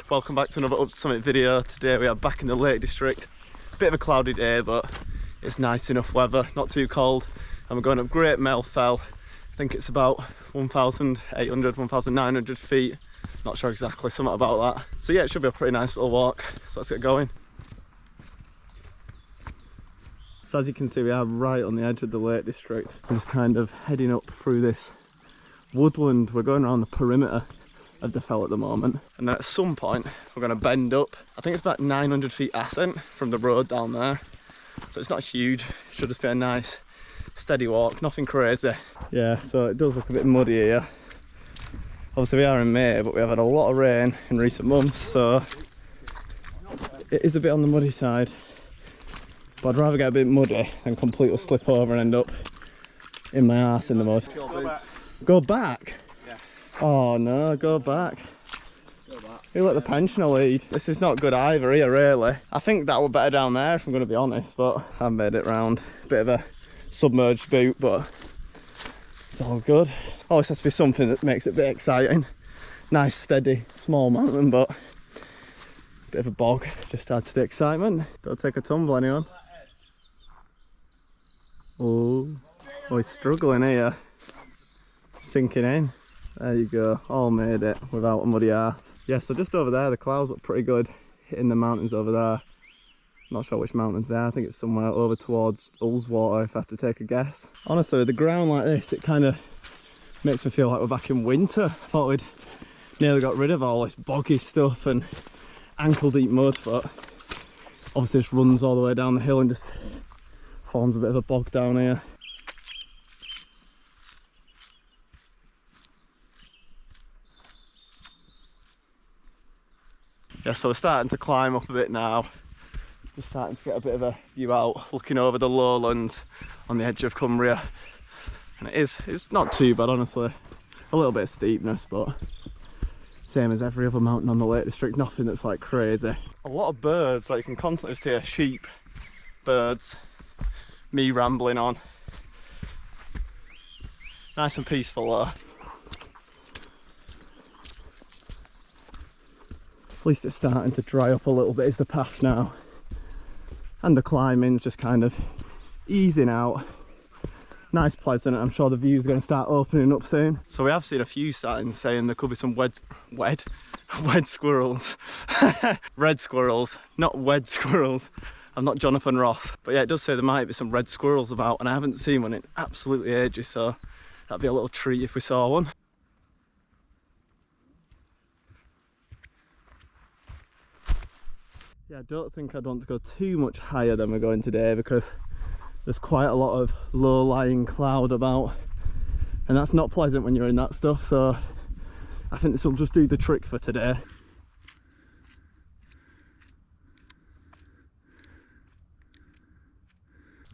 welcome back to another Up to Summit video. Today we are back in the Lake District. Bit of a cloudy day, but it's nice enough weather, not too cold. And we're going up Great Mell Fell. I think it's about 1,800, 1,900 feet. Not sure exactly, something about that. So yeah, it should be a pretty nice little walk. So let's get going. So as you can see, we are right on the edge of the Lake District. I'm just kind of heading up through this woodland. We're going around the perimeter of the fell at the moment, and then at some point we're going to bend up. I think it's about 900 feet ascent from the road down there, so it's not huge. It should just be a nice steady walk, nothing crazy. Yeah, so it does look a bit muddy here. Obviously we are in May, but we have had a lot of rain in recent months, so it is a bit on the muddy side. But I'd rather get a bit muddy than completely slip over and end up in my arse in the mud. Go back? Yeah. Oh no, go back. You let the pensioner lead. This is not good either here, really. I think that were better down there if I'm going to be honest, but I made it round. Bit of a submerged boot, but it's all good. Always has to be something that makes it a bit exciting. Nice, steady, small mountain, but bit of a bog. Just add to the excitement. Don't take a tumble, anyone. Oh, he's struggling here. Sinking in. There you go, all made it without a muddy arse. Yeah, so just over there the clouds look pretty good, hitting the mountains over there. Not sure which mountains they are. I think it's somewhere over towards Ullswater if I have to take a guess. Honestly, with the ground like this, it kind of makes me feel like we're back in winter. I thought we'd nearly got rid of all this boggy stuff and ankle deep mud, but obviously just runs all the way down the hill and just forms a bit of a bog down here. Yeah, so we're starting to climb up a bit now. Just starting to get a bit of a view out, looking over the lowlands on the edge of Cumbria. And it's not too bad, honestly. A little bit of steepness, but same as every other mountain on the Lake District, nothing that's like crazy. A lot of birds, like you can constantly just hear sheep, birds, me rambling on. Nice and peaceful though. At least it's starting to dry up a little bit is the path now, and the climbing's just kind of easing out. Nice, pleasant. I'm sure the view's going to start opening up soon. So we have seen a few signs saying there could be some wed squirrels. Red squirrels, not wed squirrels. I'm not Jonathan Ross, but yeah, it does say there might be some red squirrels about, and I haven't seen one in absolutely ages, so that'd be a little treat if we saw one. Yeah, I don't think I'd want to go too much higher than we're going today because there's quite a lot of low-lying cloud about, and that's not pleasant when you're in that stuff, so I think this will just do the trick for today.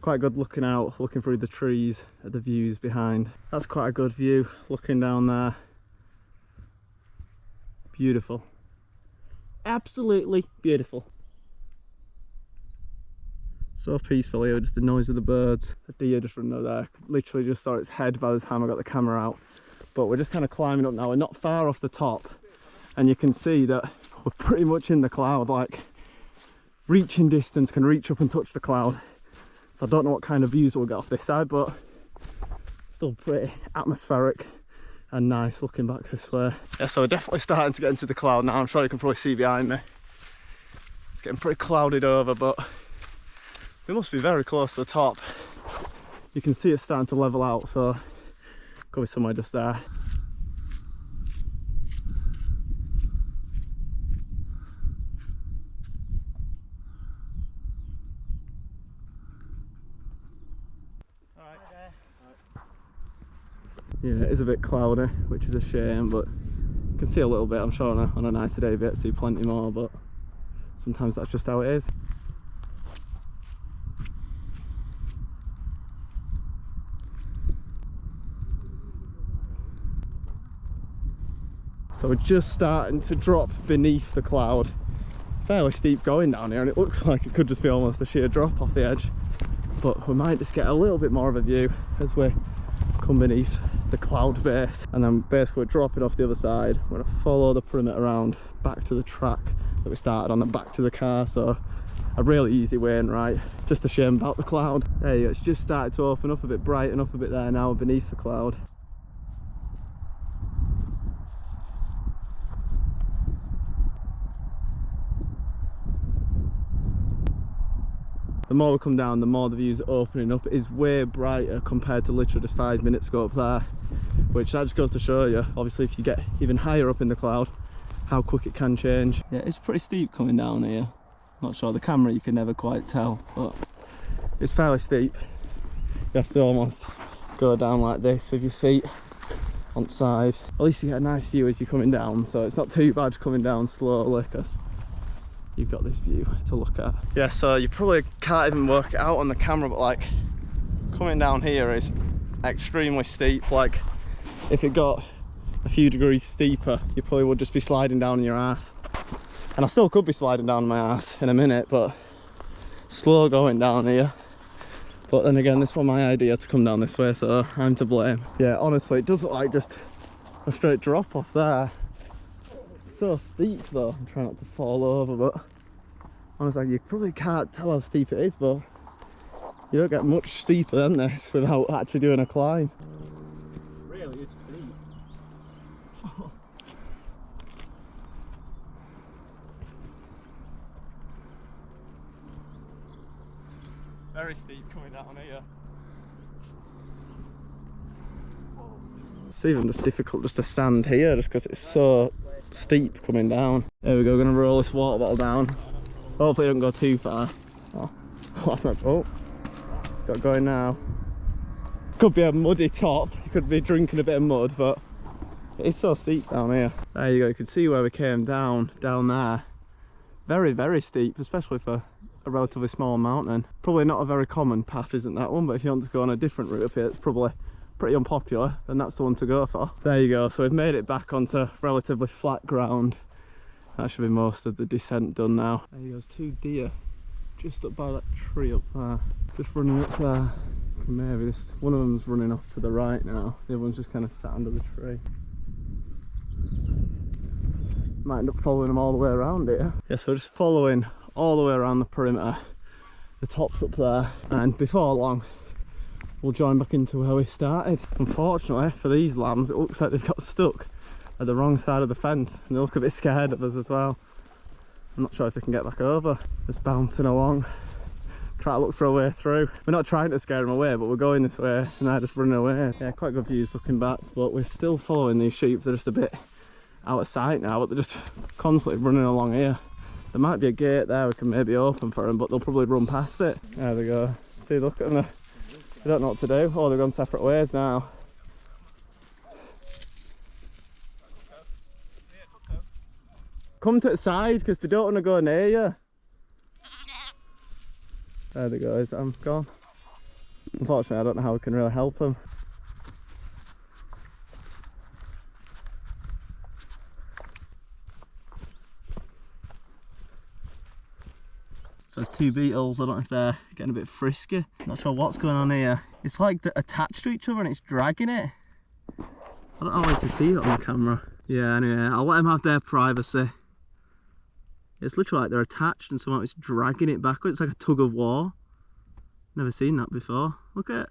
Quite good looking out, looking through the trees at the views behind. That's quite a good view, looking down there. Beautiful. Absolutely beautiful. So peaceful here, just the noise of the birds. The deer just running over there. Literally just saw its head by the time I got the camera out. But we're just kind of climbing up now. We're not far off the top, and you can see that we're pretty much in the cloud, like reaching distance, can reach up and touch the cloud. So I don't know what kind of views we'll get off this side, but still pretty atmospheric and nice looking back this way. Yeah, so we're definitely starting to get into the cloud now. I'm sure you can probably see behind me. It's getting pretty clouded over, but we must be very close to the top. You can see it's starting to level out, so could be somewhere just there. Yeah, it is a bit cloudy, which is a shame, but you can see a little bit. I'm sure on a nicer day we'll see plenty more, but sometimes that's just how it is. So we're just starting to drop beneath the cloud. Fairly steep going down here, and it looks like it could just be almost a sheer drop off the edge, but we might just get a little bit more of a view as we come beneath the cloud base, and then basically dropping off the other side. We're going to follow the perimeter around back to the track that we started on and back to the car. So a really easy Wainwright. Just a shame about the cloud. There you go, it's just started to open up a bit, brighten up a bit there now beneath the cloud. The more we come down, the more the view's opening up. It is way brighter compared to literally just 5 minutes ago up there, which that just goes to show you, obviously, if you get even higher up in the cloud, how quick it can change. Yeah, it's pretty steep coming down here. Not sure, the camera you can never quite tell, but it's fairly steep. You have to almost go down like this with your feet on the side. At least you get a nice view as you're coming down, so it's not too bad coming down slowly, because you've got this view to look at. Yeah, so you probably can't even work it out on the camera, but like coming down here is extremely steep. Like if it got a few degrees steeper, you probably would just be sliding down on your ass. And I still could be sliding down on my ass in a minute, but slow going down here. But then again, this was my idea to come down this way, so I'm to blame. Yeah, honestly, it does look like just a straight drop off there. So steep though. I'm trying not to fall over, but honestly, you probably can't tell how steep it is, but you don't get much steeper than this without actually doing a climb. It really is steep. Oh. Very steep coming down here. It's even just difficult just to stand here just because it's so steep coming down. There we go, gonna roll this water bottle down. Hopefully it don't go too far. Oh, that's not, oh, it's got going now. Could be a muddy top, you could be drinking a bit of mud, but it is so steep down here. There you go, you can see where we came down there. Very, very steep, especially for a relatively small mountain. Probably not a very common path, isn't that one, but if you want to go on a different route up here, it's probably pretty unpopular, then that's the one to go for. There you go, so we've made it back onto relatively flat ground. That should be most of the descent done now. There you go, there's two deer just up by that tree up there, just running up there. Maybe just one of them's running off to the right now, the other one's just kind of sat under the tree. Might end up following them all the way around here. Yeah, so just following all the way around the perimeter. The top's up there, and before long we'll join back into where we started. Unfortunately for these lambs, it looks like they've got stuck at the wrong side of the fence, and they look a bit scared of us as well. I'm not sure if they can get back over. Just bouncing along, try to look for a way through. We're not trying to scare them away, but we're going this way and they're just running away. Yeah, quite good views looking back, but we're still following these sheep. They're just a bit out of sight now, but they're just constantly running along here. There might be a gate there we can maybe open for them, but they'll probably run past it. There we go. See, look at them. They don't know what to do. Oh, they've gone separate ways now. Come to the side because they don't want to go near you. There they go. I'm gone. Unfortunately, I don't know how we can really help them. So there's two beetles. I don't know if they're getting a bit frisky. Not sure what's going on here. It's like they're attached to each other and it's dragging it. I don't know how you can see that on the camera. Yeah, anyway, I'll let them have their privacy. It's literally like they're attached and somehow it's dragging it backwards. It's like a tug of war. Never seen that before. Look at it.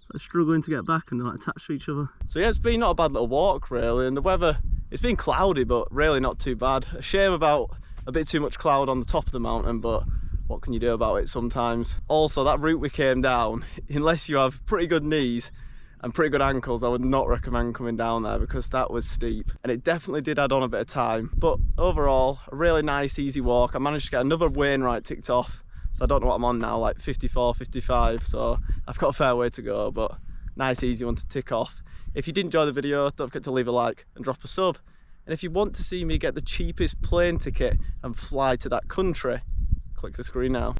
It's like struggling to get back and they're like attached to each other. So yeah, it's been not a bad little walk really, and the weather, it's been cloudy but really not too bad. A shame about a bit too much cloud on the top of the mountain, but what can you do about it sometimes? Also, that route we came down, unless you have pretty good knees and pretty good ankles, I would not recommend coming down there because that was steep and it definitely did add on a bit of time. But overall, a really nice easy walk. I managed to get another Wainwright ticked off, so I don't know what I'm on now, like 54, 55, so I've got a fair way to go, but nice easy one to tick off. If you did enjoy the video, don't forget to leave a like and drop a sub. And if you want to see me get the cheapest plane ticket and fly to that country, click the screen now.